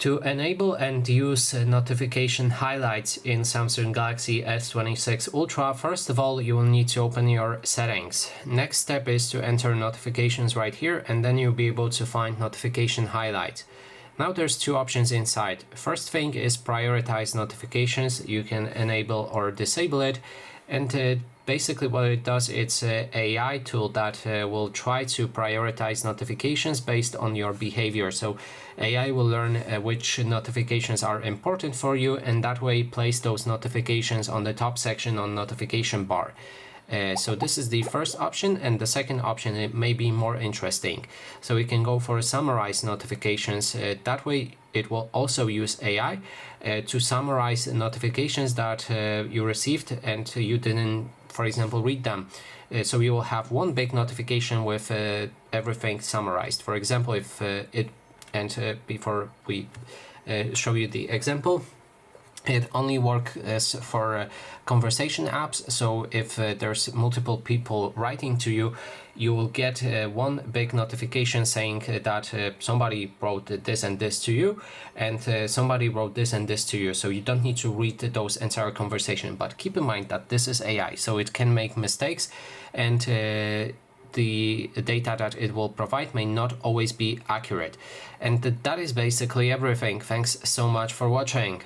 To enable and use notification highlights in Samsung Galaxy S26 Ultra, first of all, you will need to open your settings. Next step is to enter notifications right here, and then you'll be able to find notification highlight. Now there's two options inside. First thing is prioritize notifications. You can enable or disable it, and basically what it does, it's an AI tool that will try to prioritize notifications based on your behavior. So AI will learn which notifications are important for you, and that way place those notifications on the top section on notification bar. So this is the first option, and the second option, it may be more interesting. So we can go for summarize notifications. That way it will also use AI to summarize notifications that you received and you didn't, for example, read them. So you will have one big notification with everything summarized. For example, if before we show you the example, it only works for conversation apps. So if there's multiple people writing to you, you will get one big notification saying that somebody wrote this and this to you, and somebody wrote this and this to you. So you don't need to read those entire conversation. But keep in mind that this is AI, so it can make mistakes, and the data that it will provide may not always be accurate. And that is basically everything. Thanks so much for watching.